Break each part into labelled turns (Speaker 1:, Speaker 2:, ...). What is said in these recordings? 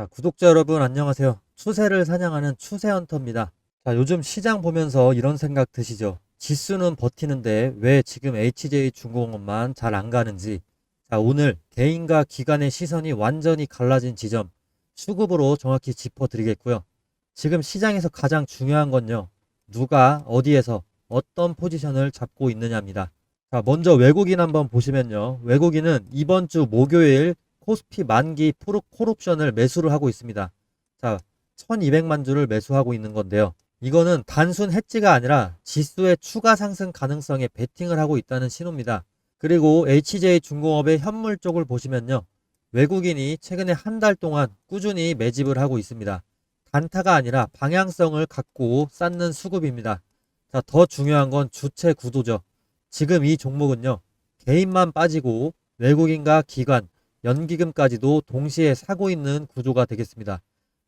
Speaker 1: 자, 구독자 여러분 안녕하세요. 추세를 사냥하는 추세헌터입니다. 자, 요즘 시장 보면서 이런 생각 드시죠? 지수는 버티는데 왜 지금 HJ중공업만 잘 안 가는지. 자, 오늘 개인과 기관의 시선이 완전히 갈라진 지점 수급으로 정확히 짚어드리겠고요. 지금 시장에서 가장 중요한 건요. 누가 어디에서 어떤 포지션을 잡고 있느냐입니다. 자, 먼저 외국인 한번 보시면요. 외국인은 이번 주 목요일 코스피 만기 콜옵션을 매수를 하고 있습니다. 자, 1200만 주를 매수하고 있는 건데요. 이거는 단순 해지가 아니라 지수의 추가 상승 가능성에 베팅을 하고 있다는 신호입니다. 그리고 HJ중공업의 현물 쪽을 보시면요. 외국인이 최근에 한 달 동안 꾸준히 매집을 하고 있습니다. 단타가 아니라 방향성을 갖고 쌓는 수급입니다. 자, 더 중요한 건 주체 구도죠. 지금 이 종목은요. 개인만 빠지고 외국인과 기관, 연기금까지도 동시에 사고 있는 구조가 되겠습니다.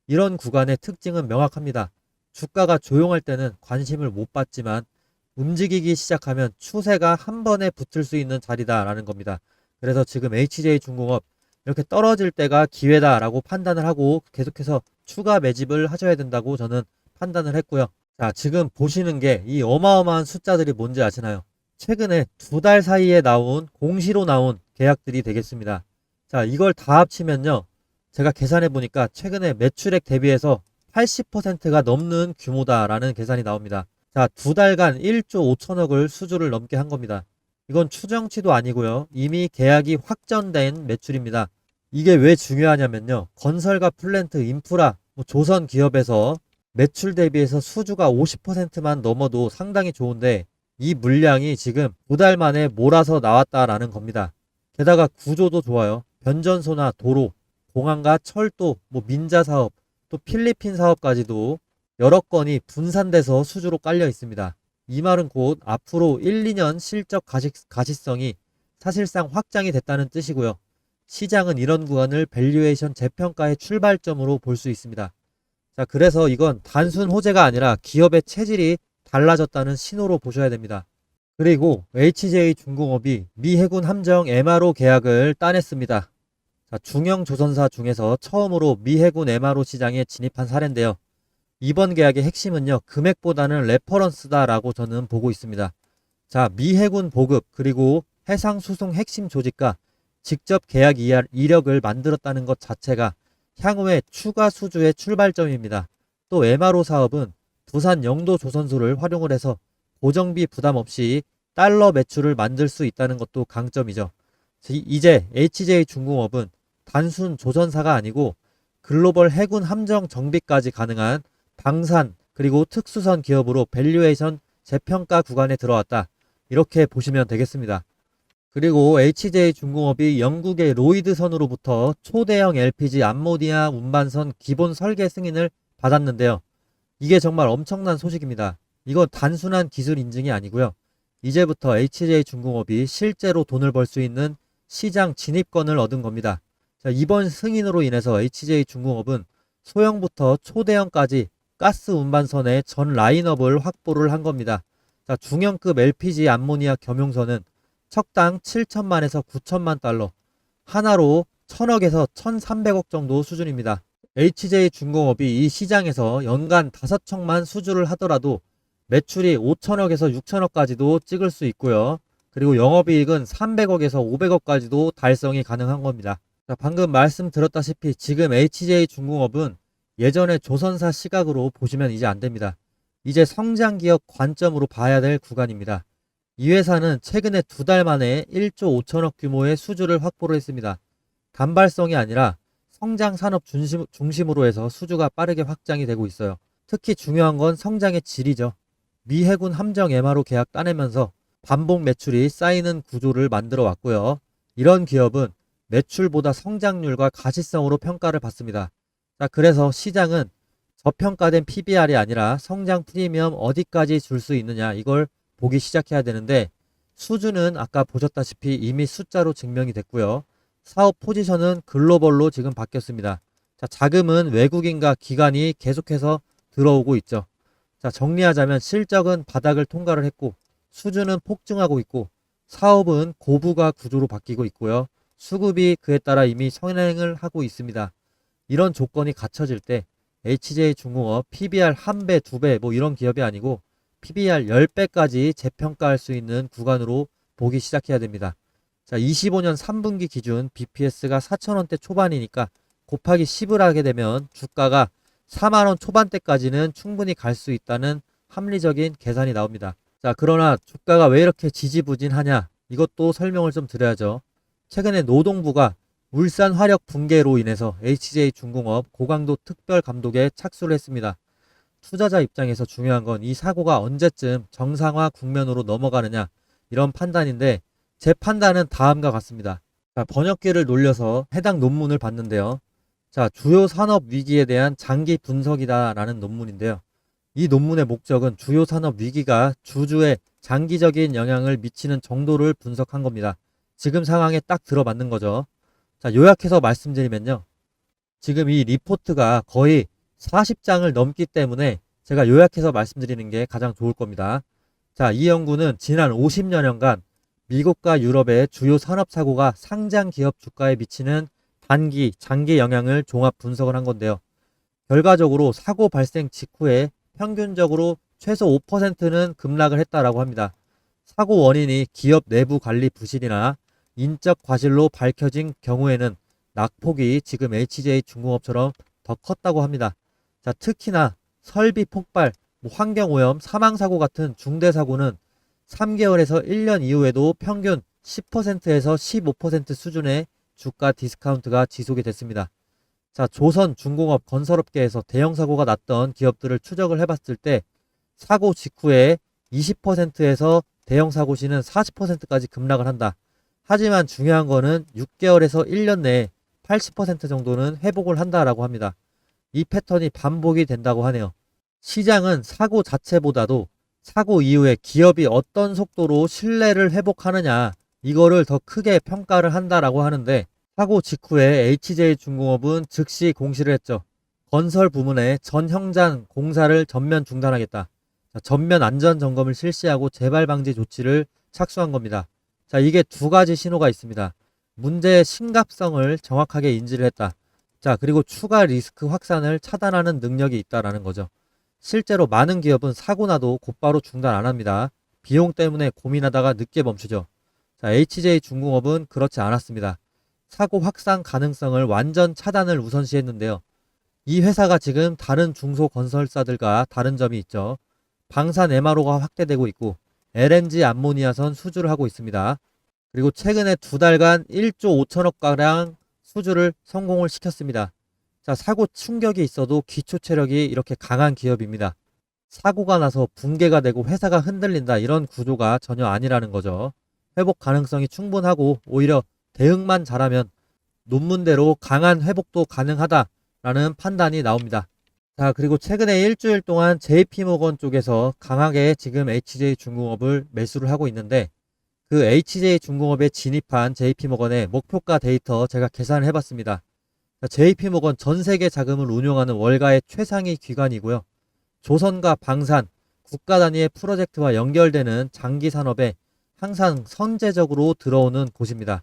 Speaker 1: 이런 구간의 특징은 명확합니다. 주가가 조용할 때는 관심을 못 받지만 움직이기 시작하면 추세가 한 번에 붙을 수 있는 자리다라는 겁니다. 그래서 지금 HJ중공업 이렇게 떨어질 때가 기회다라고 판단을 하고 계속해서 추가 매집을 하셔야 된다고 저는 판단을 했고요. 자, 지금 보시는 게 이 어마어마한 숫자들이 뭔지 아시나요? 최근에 2달 사이에 나온 공시로 나온 계약들이 되겠습니다. 자, 이걸 다 합치면요. 제가 계산해 보니까 최근에 매출액 대비해서 80%가 넘는 규모다라는 계산이 나옵니다. 자, 2달간 1조 5천억을 수주를 넘게 한 겁니다. 이건 추정치도 아니고요. 이미 계약이 확정된 매출입니다. 이게 왜 중요하냐면요. 건설과 플랜트, 인프라, 조선 기업에서 매출 대비해서 수주가 50%만 넘어도 상당히 좋은데 이 물량이 지금 2달 만에 몰아서 나왔다라는 겁니다. 게다가 구조도 좋아요. 변전소나 도로, 공항과 철도, 민자 사업, 또 필리핀 사업까지도 여러 건이 분산돼서 수주로 깔려 있습니다. 이 말은 곧 앞으로 1, 2년 실적 가시성이 사실상 확장이 됐다는 뜻이고요. 시장은 이런 구간을 밸류에이션 재평가의 출발점으로 볼 수 있습니다. 자, 그래서 이건 단순 호재가 아니라 기업의 체질이 달라졌다는 신호로 보셔야 됩니다. 그리고 HJ중공업이 미 해군 함정 MRO 계약을 따냈습니다. 자, 중형 조선사 중에서 처음으로 미 해군 MRO 시장에 진입한 사례인데요. 이번 계약의 핵심은요, 금액보다는 레퍼런스다라고 저는 보고 있습니다. 자, 미 해군 보급 그리고 해상 수송 핵심 조직과 직접 계약 이력을 만들었다는 것 자체가 향후에 추가 수주의 출발점입니다. 또 MRO 사업은 부산 영도 조선소를 활용을 해서 고정비 부담 없이 달러 매출을 만들 수 있다는 것도 강점이죠. 이제 HJ중공업은 단순 조선사가 아니고 글로벌 해군 함정 정비까지 가능한 방산 그리고 특수선 기업으로 밸류에이션 재평가 구간에 들어왔다. 이렇게 보시면 되겠습니다. 그리고 HJ중공업이 영국의 로이드선으로부터 초대형 LPG 암모니아 운반선 기본 설계 승인을 받았는데요. 이게 정말 엄청난 소식입니다. 이건 단순한 기술 인증이 아니고요. 이제부터 HJ중공업이 실제로 돈을 벌 수 있는 시장 진입권을 얻은 겁니다. 자, 이번 승인으로 인해서 HJ중공업은 소형부터 초대형까지 가스 운반선의 전 라인업을 확보를 한 겁니다. 자, 중형급 LPG 암모니아 겸용선은 척당 7천만에서 9천만 달러, 하나로 1000억에서 1300억 정도 수준입니다. HJ중공업이 이 시장에서 연간 5척만 수주를 하더라도 매출이 5천억에서 6천억까지도 찍을 수 있고요. 그리고 영업이익은 300억에서 500억까지도 달성이 가능한 겁니다. 자, 방금 말씀드렸다시피 지금 HJ중공업은 예전의 조선사 시각으로 보시면 이제 안됩니다. 이제 성장기업 관점으로 봐야 될 구간입니다. 이 회사는 최근에 2달 만에 1조 5천억 규모의 수주를 확보를 했습니다. 단발성이 아니라 성장 산업 중심으로 해서 수주가 빠르게 확장이 되고 있어요. 특히 중요한 건 성장의 질이죠. 미 해군 함정 MRO 계약 따내면서 반복 매출이 쌓이는 구조를 만들어 왔고요. 이런 기업은 매출보다 성장률과 가시성으로 평가를 받습니다. 자, 그래서 시장은 저평가된 PBR이 아니라 성장 프리미엄 어디까지 줄 수 있느냐 이걸 보기 시작해야 되는데 수주는 아까 보셨다시피 이미 숫자로 증명이 됐고요. 사업 포지션은 글로벌로 지금 바뀌었습니다. 자, 자금은 외국인과 기관이 계속해서 들어오고 있죠. 자, 정리하자면 실적은 바닥을 통과를 했고 수주는 폭증하고 있고 사업은 고부가 구조로 바뀌고 있고요. 수급이 그에 따라 이미 선행을 하고 있습니다. 이런 조건이 갖춰질 때 HJ중공업 PBR 1배, 2배 뭐 이런 기업이 아니고 PBR 10배까지 재평가할 수 있는 구간으로 보기 시작해야 됩니다. 자, 25년 3분기 기준 BPS가 4,000원대 초반이니까 곱하기 10을 하게 되면 주가가 4만원 초반대까지는 충분히 갈 수 있다는 합리적인 계산이 나옵니다. 자, 그러나 주가가 왜 이렇게 지지부진하냐? 이것도 설명을 좀 드려야죠. 최근에 노동부가 울산 화력 붕괴로 인해서 HJ중공업 고강도 특별 감독에 착수를 했습니다. 투자자 입장에서 중요한 건 이 사고가 언제쯤 정상화 국면으로 넘어가느냐 이런 판단인데 제 판단은 다음과 같습니다. 자, 번역기를 놀려서 해당 논문을 봤는데요. 자, 주요 산업 위기에 대한 장기 분석이다라는 논문인데요. 이 논문의 목적은 주요 산업 위기가 주주에 장기적인 영향을 미치는 정도를 분석한 겁니다. 지금 상황에 딱 들어맞는 거죠. 자, 요약해서 말씀드리면요. 지금 이 리포트가 거의 40장을 넘기 때문에 제가 요약해서 말씀드리는 게 가장 좋을 겁니다. 자, 이 연구는 지난 50여 년간 미국과 유럽의 주요 산업사고가 상장 기업 주가에 미치는 단기, 장기 영향을 종합 분석을 한 건데요. 결과적으로 사고 발생 직후에 평균적으로 최소 5%는 급락을 했다라고 합니다. 사고 원인이 기업 내부 관리 부실이나 인적 과실로 밝혀진 경우에는 낙폭이 지금 HJ중공업처럼 더 컸다고 합니다. 자, 특히나 설비 폭발, 환경오염, 사망사고 같은 중대사고는 3개월에서 1년 이후에도 평균 10%에서 15% 수준의 주가 디스카운트가 지속이 됐습니다. 자, 조선, 중공업, 건설업계에서 대형 사고가 났던 기업들을 추적을 해봤을 때 사고 직후에 20%에서 대형 사고 시는 40%까지 급락을 한다. 하지만 중요한 거는 6개월에서 1년 내에 80% 정도는 회복을 한다라고 합니다. 이 패턴이 반복이 된다고 하네요. 시장은 사고 자체보다도 사고 이후에 기업이 어떤 속도로 신뢰를 회복하느냐 이거를 더 크게 평가를 한다라고 하는데 사고 직후에 HJ중공업은 즉시 공시를 했죠. 건설 부문의 전 현장 공사를 전면 중단하겠다. 자, 전면 안전 점검을 실시하고 재발 방지 조치를 착수한 겁니다. 자, 이게 두 가지 신호가 있습니다. 문제의 심각성을 정확하게 인지를 했다. 자, 그리고 추가 리스크 확산을 차단하는 능력이 있다라는 거죠. 실제로 많은 기업은 사고 나도 곧바로 중단 안 합니다. 비용 때문에 고민하다가 늦게 멈추죠. 자, HJ중공업은 그렇지 않았습니다. 사고 확산 가능성을 완전 차단을 우선시했는데요. 이 회사가 지금 다른 중소건설사들과 다른 점이 있죠. 방산 MRO가 확대되고 있고 LNG 암모니아선 수주를 하고 있습니다. 그리고 최근에 두 달간 1조 5천억 가량 수주를 성공을 시켰습니다. 자, 사고 충격이 있어도 기초 체력이 이렇게 강한 기업입니다. 사고가 나서 붕괴가 되고 회사가 흔들린다 이런 구조가 전혀 아니라는 거죠. 회복 가능성이 충분하고 오히려 대응만 잘하면 논문대로 강한 회복도 가능하다라는 판단이 나옵니다. 자, 그리고 최근에 일주일 동안 JP모건 쪽에서 강하게 지금 HJ중공업을 매수를 하고 있는데 그 HJ중공업에 진입한 JP모건의 목표가 데이터 제가 계산을 해봤습니다. JP모건 전 세계 자금을 운용하는 월가의 최상위 기관이고요. 조선과 방산, 국가 단위의 프로젝트와 연결되는 장기 산업에 항상 선제적으로 들어오는 곳입니다.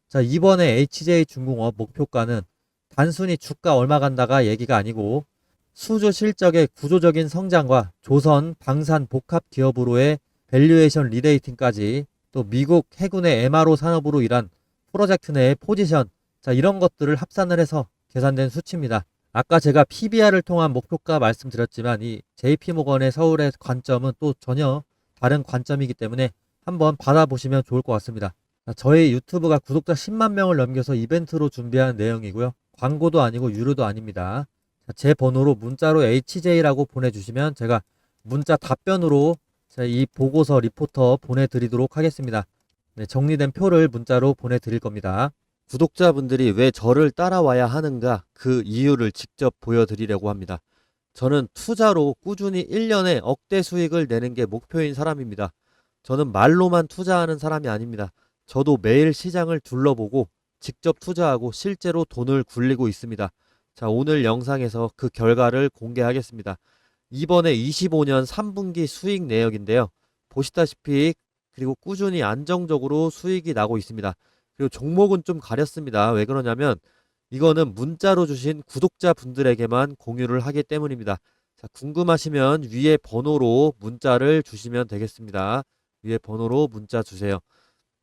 Speaker 1: 자, 이번에 HJ중공업 목표가는 단순히 주가 얼마 간다가 얘기가 아니고 수주 실적의 구조적인 성장과 조선, 방산, 복합 기업으로의 밸류에이션 리레이팅까지 또 미국 해군의 MRO 산업으로 일한 프로젝트 내의 포지션, 자, 이런 것들을 합산을 해서 계산된 수치입니다. 아까 제가 PBR을 통한 목표가 말씀드렸지만 이 JP모건의 서울의 관점은 또 전혀 다른 관점이기 때문에 한번 받아보시면 좋을 것 같습니다. 자, 저희 유튜브가 구독자 10만 명을 넘겨서 이벤트로 준비한 내용이고요. 광고도 아니고 유료도 아닙니다. 자, 제 번호로 문자로 HJ라고 보내주시면 제가 문자 답변으로 이 보고서 리포터 보내드리도록 하겠습니다. 네, 정리된 표를 문자로 보내드릴 겁니다. 구독자분들이 왜 저를 따라와야 하는가 그 이유를 직접 보여드리려고 합니다. 저는 투자로 꾸준히 1년에 억대 수익을 내는 게 목표인 사람입니다. 저는 말로만 투자하는 사람이 아닙니다. 저도 매일 시장을 둘러보고 직접 투자하고 실제로 돈을 굴리고 있습니다. 자, 오늘 영상에서 그 결과를 공개하겠습니다. 이번에 25년 3분기 수익 내역인데요. 보시다시피 그리고 꾸준히 안정적으로 수익이 나고 있습니다. 그리고 종목은 좀 가렸습니다. 왜 그러냐면 이거는 문자로 주신 구독자분들에게만 공유를 하기 때문입니다. 자, 궁금하시면 위에 번호로 문자를 주시면 되겠습니다. 위에 번호로 문자 주세요.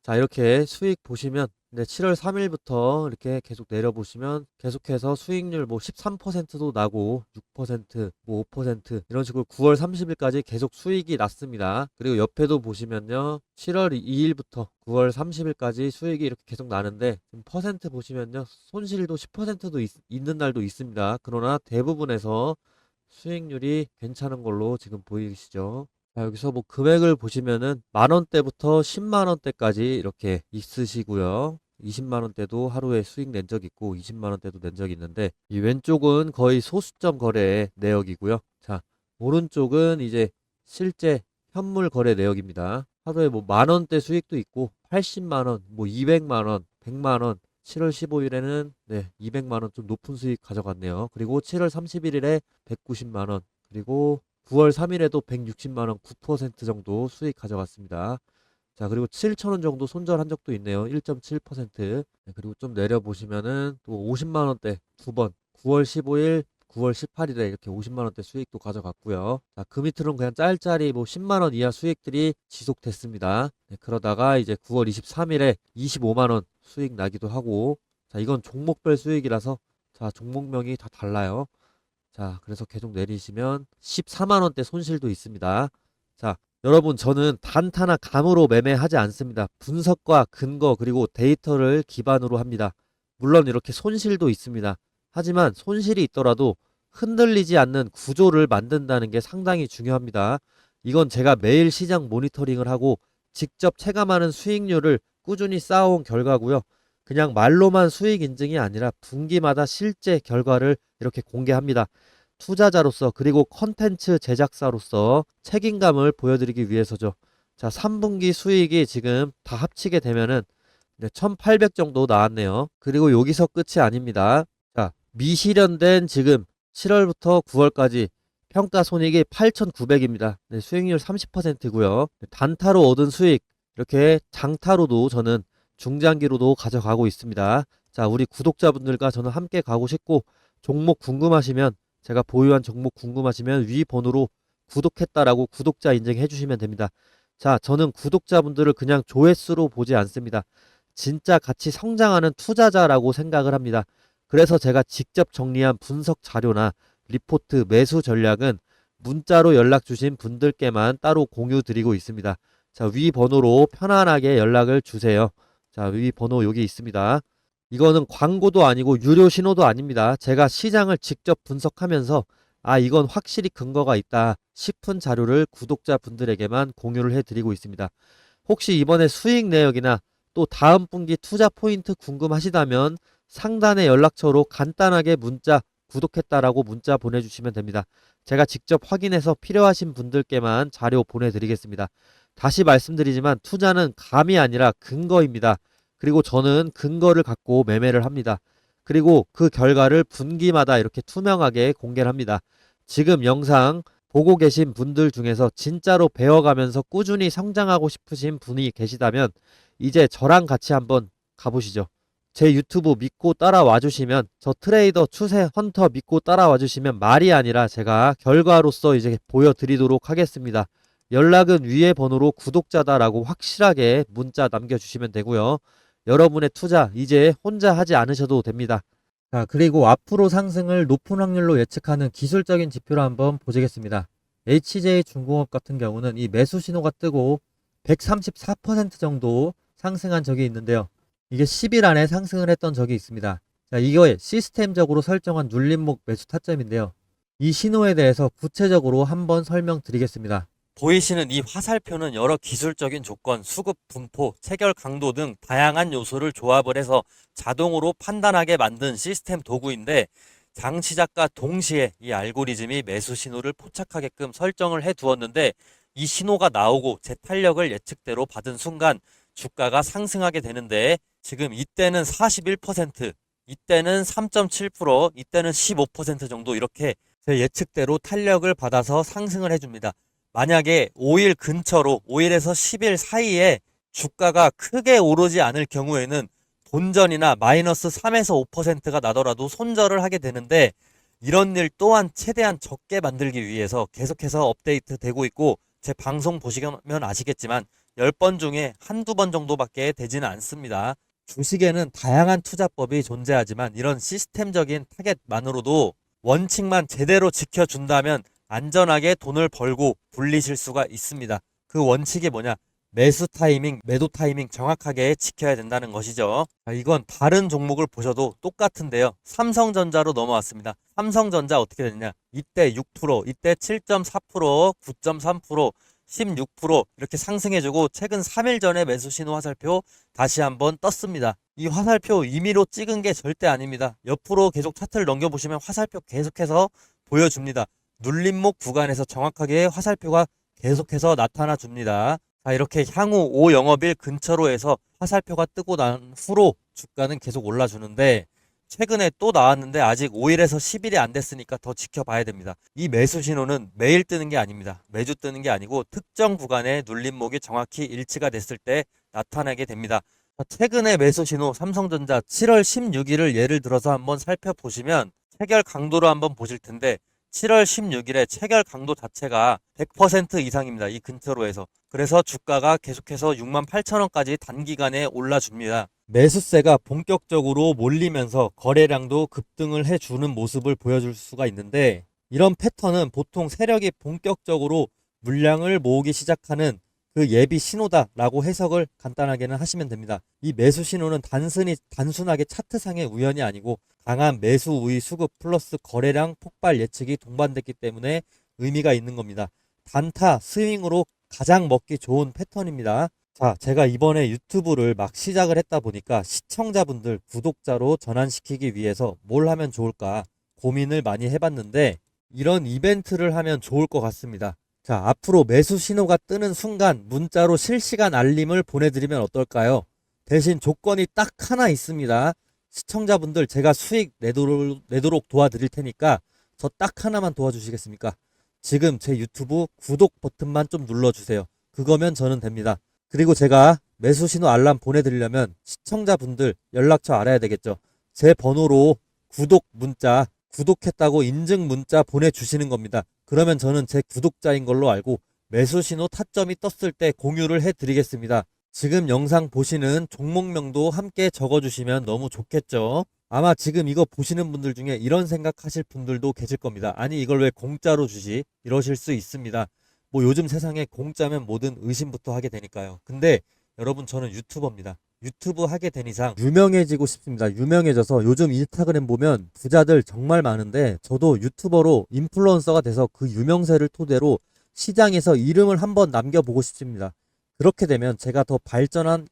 Speaker 1: 자, 이렇게 수익 보시면 7월 3일부터 이렇게 계속 내려보시면 계속해서 수익률 뭐 13%도 나고 6%, 뭐 5% 이런 식으로 9월 30일까지 계속 수익이 났습니다. 그리고 옆에도 보시면요. 7월 2일부터 9월 30일까지 수익이 이렇게 계속 나는데 지금 퍼센트 보시면요. 손실도 10%도 있는 날도 있습니다. 그러나 대부분에서 수익률이 괜찮은 걸로 지금 보이시죠? 자, 여기서 뭐 금액을 보시면은 만 원대부터 10만 원대까지 이렇게 있으시고요. 20만 원대도 하루에 수익 낸 적 있고 20만 원대도 낸 적 있는데 이 왼쪽은 거의 소수점 거래 내역이고요. 자, 오른쪽은 이제 실제 현물 거래 내역입니다. 하루에 뭐 만 원대 수익도 있고 80만 원, 뭐 200만 원, 100만 원 7월 15일에는 200만 원 좀 높은 수익 가져갔네요. 그리고 7월 31일에 190만 원, 그리고 9월 3일에도 160만 원 9% 정도 수익 가져갔습니다. 자, 그리고 7,000원 정도 손절한 적도 있네요. 1.7%. 그리고 좀 내려보시면은 또 50만 원대 두 번, 9월 15일, 9월 18일에 이렇게 50만 원대 수익도 가져갔고요. 자, 그 밑으로는 그냥 짤짤이 뭐 10만 원 이하 수익들이 지속됐습니다. 그러다가 이제 9월 23일에 25만 원 수익 나기도 하고, 자, 이건 종목별 수익이라서 자, 종목명이 다 달라요. 자, 그래서 계속 내리시면 14만 원대 손실도 있습니다. 자, 여러분, 저는 단타나 감으로 매매하지 않습니다. 분석과 근거 그리고 데이터를 기반으로 합니다. 물론 이렇게 손실도 있습니다. 하지만 손실이 있더라도 흔들리지 않는 구조를 만든다는 게 상당히 중요합니다. 이건 제가 매일 시장 모니터링을 하고 직접 체감하는 수익률을 꾸준히 쌓아온 결과고요. 그냥 말로만 수익 인증이 아니라 분기마다 실제 결과를 이렇게 공개합니다. 투자자로서 그리고 컨텐츠 제작사로서 책임감을 보여드리기 위해서죠. 자, 3분기 수익이 지금 다 합치게 되면은 1,800 정도 나왔네요. 그리고 여기서 끝이 아닙니다. 자, 미실현된 지금 7월부터 9월까지 평가 손익이 8,900입니다. 수익률 30%고요. 단타로 얻은 수익, 이렇게 장타로도 저는 중장기로도 가져가고 있습니다. 자, 우리 구독자분들과 저는 함께 가고 싶고 종목 궁금하시면 제가 보유한 종목 궁금하시면 위 번호로 구독했다라고 구독자 인증해 주시면 됩니다. 자, 저는 구독자분들을 그냥 조회수로 보지 않습니다. 진짜 같이 성장하는 투자자라고 생각을 합니다. 그래서 제가 직접 정리한 분석 자료나 리포트 매수 전략은 문자로 연락 주신 분들께만 따로 공유 드리고 있습니다. 자, 위 번호로 편안하게 연락을 주세요. 자, 위 번호 여기 있습니다. 이거는 광고도 아니고 유료 신호도 아닙니다. 제가 시장을 직접 분석하면서 이건 확실히 근거가 있다 싶은 자료를 구독자분들에게만 공유를 해드리고 있습니다. 혹시 이번에 수익 내역이나 또 다음 분기 투자 포인트 궁금하시다면 상단의 연락처로 간단하게 문자 구독했다라고 문자 보내주시면 됩니다. 제가 직접 확인해서 필요하신 분들께만 자료 보내드리겠습니다. 다시 말씀드리지만 투자는 감이 아니라 근거입니다. 그리고 저는 근거를 갖고 매매를 합니다. 그리고 그 결과를 분기마다 이렇게 투명하게 공개를 합니다. 지금 영상 보고 계신 분들 중에서 진짜로 배워가면서 꾸준히 성장하고 싶으신 분이 계시다면 이제 저랑 같이 한번 가보시죠. 제 유튜브 믿고 따라와 주시면, 저 트레이더 추세 헌터 믿고 따라와 주시면 말이 아니라 제가 결과로서 이제 보여드리도록 하겠습니다. 연락은 위에 번호로 구독자다라고 확실하게 문자 남겨주시면 되고요. 여러분의 투자 이제 혼자 하지 않으셔도 됩니다. 자, 그리고 앞으로 상승을 높은 확률로 예측하는 기술적인 지표를 한번 보시겠습니다. HJ중공업 같은 경우는 이 매수 신호가 뜨고 134% 정도 상승한 적이 있는데요. 이게 10일 안에 상승을 했던 적이 있습니다. 자, 이거에 시스템적으로 설정한 눌림목 매수 타점인데요. 이 신호에 대해서 구체적으로 한번 설명드리겠습니다. 보이시는 이 화살표는 여러 기술적인 조건, 수급 분포, 체결 강도 등 다양한 요소를 조합을 해서 자동으로 판단하게 만든 시스템 도구인데, 장 시작과 동시에 이 알고리즘이 매수 신호를 포착하게끔 설정을 해 두었는데, 이 신호가 나오고 제 탄력을 예측대로 받은 순간 주가가 상승하게 되는데, 지금 이때는 41%, 이때는 3.7%, 이때는 15% 정도 이렇게 제 예측대로 탄력을 받아서 상승을 해줍니다. 만약에 5일 근처로 5일에서 10일 사이에 주가가 크게 오르지 않을 경우에는 본전이나 마이너스 3에서 5%가 나더라도 손절을 하게 되는데 이런 일 또한 최대한 적게 만들기 위해서 계속해서 업데이트 되고 있고 제 방송 보시면 아시겠지만 10번 중에 한두 번 정도밖에 되지는 않습니다. 주식에는 다양한 투자법이 존재하지만 이런 시스템적인 타겟만으로도 원칙만 제대로 지켜준다면 안전하게 돈을 벌고 불리실 수가 있습니다. 그 원칙이 뭐냐? 매수 타이밍, 매도 타이밍 정확하게 지켜야 된다는 것이죠. 이건 다른 종목을 보셔도 똑같은데요. 삼성전자로 넘어왔습니다. 삼성전자 어떻게 됐냐? 이때 6%, 이때 7.4%, 9.3%, 16% 이렇게 상승해주고 최근 3일 전에 매수 신호 화살표 다시 한번 떴습니다. 이 화살표 임의로 찍은 게 절대 아닙니다. 옆으로 계속 차트를 넘겨보시면 화살표 계속해서 보여줍니다. 눌림목 구간에서 정확하게 화살표가 계속해서 나타나 줍니다. 자, 이렇게 향후 5영업일 근처로 해서 화살표가 뜨고 난 후로 주가는 계속 올라주는데 최근에 또 나왔는데 아직 5일에서 10일이 안 됐으니까 더 지켜봐야 됩니다. 이 매수 신호는 매일 뜨는 게 아닙니다. 매주 뜨는 게 아니고 특정 구간의 눌림목이 정확히 일치가 됐을 때 나타나게 됩니다. 최근에 매수 신호 삼성전자 7월 16일을 예를 들어서 한번 살펴보시면 체결 강도로 한번 보실 텐데 7월 16일에 체결 강도 자체가 100% 이상입니다. 이 근처로 해서. 그래서 주가가 계속해서 68,000원까지 단기간에 올라줍니다. 매수세가 본격적으로 몰리면서 거래량도 급등을 해주는 모습을 보여줄 수가 있는데 이런 패턴은 보통 세력이 본격적으로 물량을 모으기 시작하는 그 예비 신호다라고 해석을 간단하게는 하시면 됩니다. 이 매수 신호는 단순하게 차트상의 우연이 아니고 강한 매수 우위 수급 플러스 거래량 폭발 예측이 동반됐기 때문에 의미가 있는 겁니다. 단타 스윙으로 가장 먹기 좋은 패턴입니다. 자, 제가 이번에 유튜브를 막 시작을 했다 보니까 시청자분들 구독자로 전환시키기 위해서 뭘 하면 좋을까 고민을 많이 해봤는데 이런 이벤트를 하면 좋을 것 같습니다. 자, 앞으로 매수 신호가 뜨는 순간 문자로 실시간 알림을 보내드리면 어떨까요? 대신 조건이 딱 하나 있습니다. 시청자분들 제가 수익 내도록 도와드릴 테니까 저 딱 하나만 도와주시겠습니까? 지금 제 유튜브 구독 버튼만 좀 눌러주세요. 그거면 저는 됩니다. 그리고 제가 매수 신호 알람 보내드리려면 시청자분들 연락처 알아야 되겠죠. 제 번호로 구독 문자, 구독했다고 인증 문자 보내주시는 겁니다. 그러면 저는 제 구독자인 걸로 알고 매수 신호 타점이 떴을 때 공유를 해드리겠습니다. 지금 영상 보시는 종목명도 함께 적어주시면 너무 좋겠죠. 아마 지금 이거 보시는 분들 중에 이런 생각하실 분들도 계실 겁니다. 아니 이걸 왜 공짜로 주지? 이러실 수 있습니다. 뭐 요즘 세상에 공짜면 뭐든 의심부터 하게 되니까요. 근데 여러분 저는 유튜버입니다. 유튜브 하게 된 이상 유명해지고 싶습니다. 유명해져서 요즘 인스타그램 보면 부자들 정말 많은데 저도 유튜버로 인플루언서가 돼서 그 유명세를 토대로 시장에서 이름을 한번 남겨보고 싶습니다. 그렇게 되면 제가 더 발전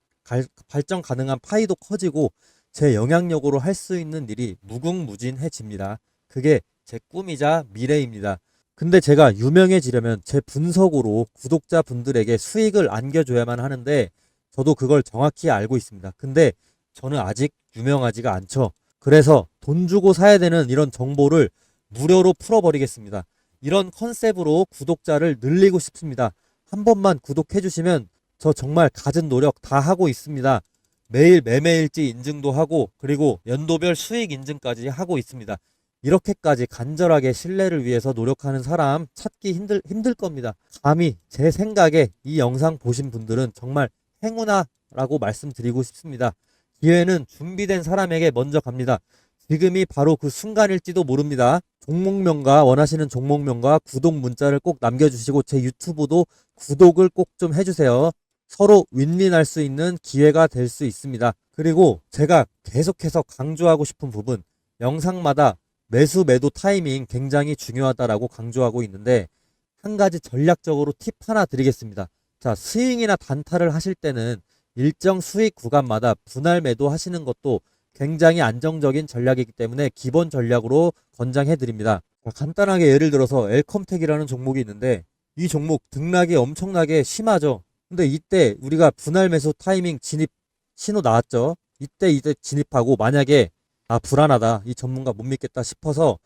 Speaker 1: 가능한 파이도 커지고 제 영향력으로 할 수 있는 일이 무궁무진해집니다. 그게 제 꿈이자 미래입니다. 근데 제가 유명해지려면 제 분석으로 구독자분들에게 수익을 안겨줘야만 하는데 저도 그걸 정확히 알고 있습니다. 근데 저는 아직 유명하지가 않죠. 그래서 돈 주고 사야 되는 이런 정보를 무료로 풀어버리겠습니다. 이런 컨셉으로 구독자를 늘리고 싶습니다. 한 번만 구독해 주시면 저 정말 갖은 노력 다 하고 있습니다. 매일 매매일지 인증도 하고 그리고 연도별 수익 인증까지 하고 있습니다. 이렇게까지 간절하게 신뢰를 위해서 노력하는 사람 찾기 힘들 겁니다. 감히 제 생각에 이 영상 보신 분들은 정말 행운아라고 말씀드리고 싶습니다. 기회는 준비된 사람에게 먼저 갑니다. 지금이 바로 그 순간일지도 모릅니다. 종목명과 원하시는 종목명과 구독 문자를 꼭 남겨주시고 제 유튜브도 구독을 꼭 좀 해주세요. 서로 윈윈할 수 있는 기회가 될 수 있습니다. 그리고 제가 계속해서 강조하고 싶은 부분, 영상마다 매수 매도 타이밍 굉장히 중요하다라고 강조하고 있는데 한 가지 전략적으로 팁 하나 드리겠습니다. 자, 스윙이나 단타를 하실 때는 일정 수익 구간마다 분할 매도 하시는 것도 굉장히 안정적인 전략이기 때문에 기본 전략으로 권장해 드립니다. 간단하게 예를 들어서 엘컴텍이라는 종목이 있는데 이 종목 등락이 엄청나게 심하죠. 근데 이때 우리가 분할 매수 타이밍 진입 신호 나왔죠. 이때 진입하고 만약에 불안하다, 이 전문가 못 믿겠다 싶어서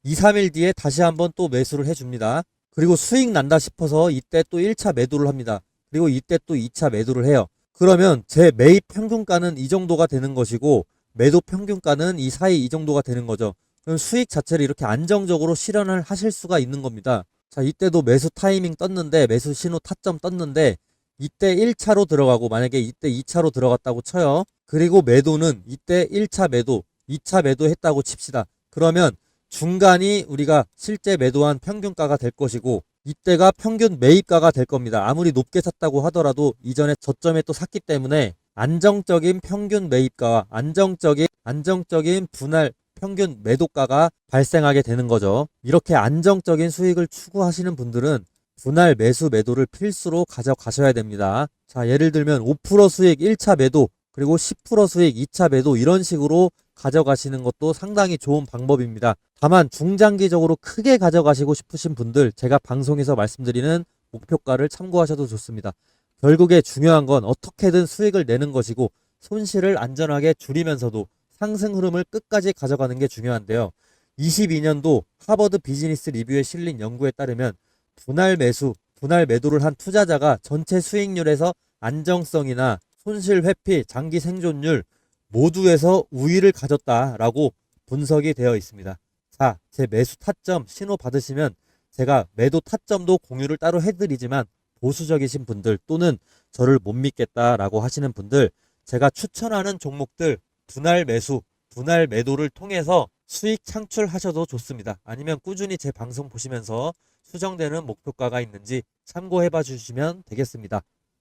Speaker 1: 2, 3일 뒤에 다시 한번 또 매수를 해줍니다. 그리고 수익 난다 싶어서 이때 또 1차 매도를 합니다. 그리고 이때 또 2차 매도를 해요. 그러면 제 매입 평균가는 이 정도가 되는 것이고 매도 평균가는 이 사이 이 정도가 되는 거죠. 그럼 수익 자체를 이렇게 안정적으로 실현을 하실 수가 있는 겁니다. 자, 이때도 매수 타이밍 떴는데 매수 신호 타점 떴는데 이때 1차로 들어가고 만약에 이때 2차로 들어갔다고 쳐요. 그리고 매도는 이때 1차 매도, 2차 매도 했다고 칩시다. 그러면 중간이 우리가 실제 매도한 평균가가 될 것이고 이때가 평균 매입가가 될 겁니다. 아무리 높게 샀다고 하더라도 이전에 저점에 또 샀기 때문에 안정적인 평균 매입가와 안정적인 분할 평균 매도가가 발생하게 되는 거죠. 이렇게 안정적인 수익을 추구하시는 분들은 분할 매수 매도를 필수로 가져가셔야 됩니다. 자, 예를 들면 5% 수익 1차 매도 그리고 10% 수익 2차 매도 이런 식으로 가져가시는 것도 상당히 좋은 방법입니다. 다만 중장기적으로 크게 가져가시고 싶으신 분들 제가 방송에서 말씀드리는 목표가를 참고하셔도 좋습니다. 결국에 중요한 건 어떻게든 수익을 내는 것이고 손실을 안전하게 줄이면서도 상승 흐름을 끝까지 가져가는 게 중요한데요. 22년도 하버드 비즈니스 리뷰에 실린 연구에 따르면 분할 매수, 분할 매도를 한 투자자가 전체 수익률에서 안정성이나 손실 회피, 장기 생존율 모두에서 우위를 가졌다라고 분석이 되어 있습니다. 자, 제 매수 타점 신호 받으시면 제가 매도 타점도 공유를 따로 해드리지만 보수적이신 분들 또는 저를 못 믿겠다라고 하시는 분들 제가 추천하는 종목들 분할 매수, 분할 매도를 통해서 수익 창출하셔도 좋습니다. 아니면 꾸준히 제 방송 보시면서 수정되는 목표가가 있는지 참고해 봐 주시면 되겠습니다.